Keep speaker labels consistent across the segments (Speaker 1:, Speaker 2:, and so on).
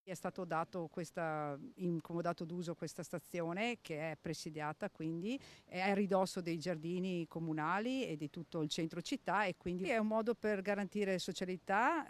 Speaker 1: È stato dato incomodato d'uso questa stazione che è presidiata, quindi è a ridosso dei giardini comunali e di tutto il centro città, e quindi è un modo per garantire socialità,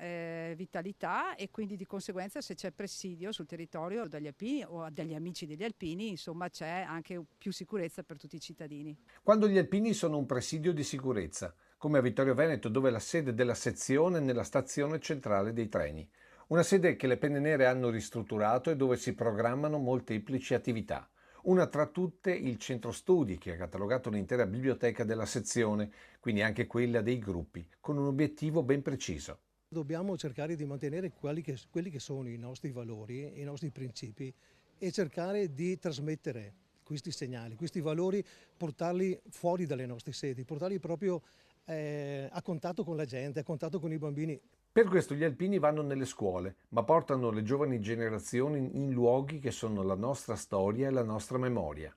Speaker 1: vitalità, e quindi di conseguenza, se c'è presidio sul territorio dagli alpini o dagli amici degli alpini, insomma c'è anche più sicurezza per tutti i cittadini.
Speaker 2: Quando gli alpini sono un presidio di sicurezza, come a Vittorio Veneto, dove la sede della sezione è nella stazione centrale dei treni. Una sede che le Penne Nere hanno ristrutturato e dove si programmano molteplici attività. Una tra tutte il centro studi, che ha catalogato l'intera biblioteca della sezione, quindi anche quella dei gruppi, con un obiettivo ben preciso.
Speaker 3: Dobbiamo cercare di mantenere quelli che sono i nostri valori, i nostri principi, e cercare di trasmettere questi segnali, questi valori, portarli fuori dalle nostre sedi, portarli proprio a contatto con la gente, a contatto con i bambini.
Speaker 2: Per questo gli alpini vanno nelle scuole, ma portano le giovani generazioni in luoghi che sono la nostra storia e la nostra memoria.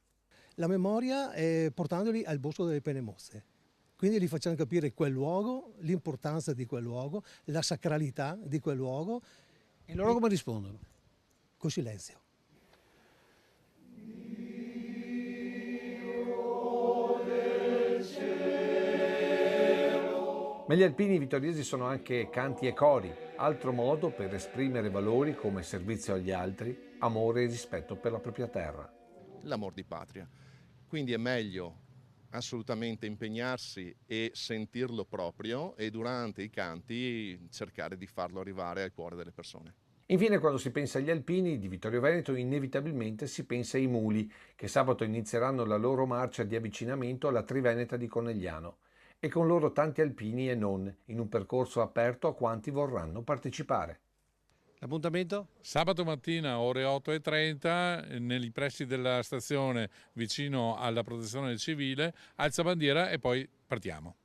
Speaker 3: La memoria portandoli al Bosco delle Pene Mozze. Quindi gli facciamo capire quel luogo, l'importanza di quel luogo, la sacralità di quel luogo.
Speaker 4: E loro come rispondono?
Speaker 3: Con silenzio.
Speaker 2: Ma gli alpini vittoriesi sono anche canti e cori, altro modo per esprimere valori come servizio agli altri, amore e rispetto per la propria terra.
Speaker 5: L'amor di patria. Quindi è meglio assolutamente impegnarsi e sentirlo proprio, e durante i canti cercare di farlo arrivare al cuore delle persone.
Speaker 2: Infine, quando si pensa agli alpini di Vittorio Veneto, inevitabilmente si pensa ai muli, che sabato inizieranno la loro marcia di avvicinamento alla Triveneta di Conegliano, e con loro tanti alpini e non, in un percorso aperto a quanti vorranno partecipare.
Speaker 4: L'appuntamento?
Speaker 6: Sabato mattina ore 8:30 nei pressi della stazione vicino alla protezione civile, alza bandiera e poi partiamo.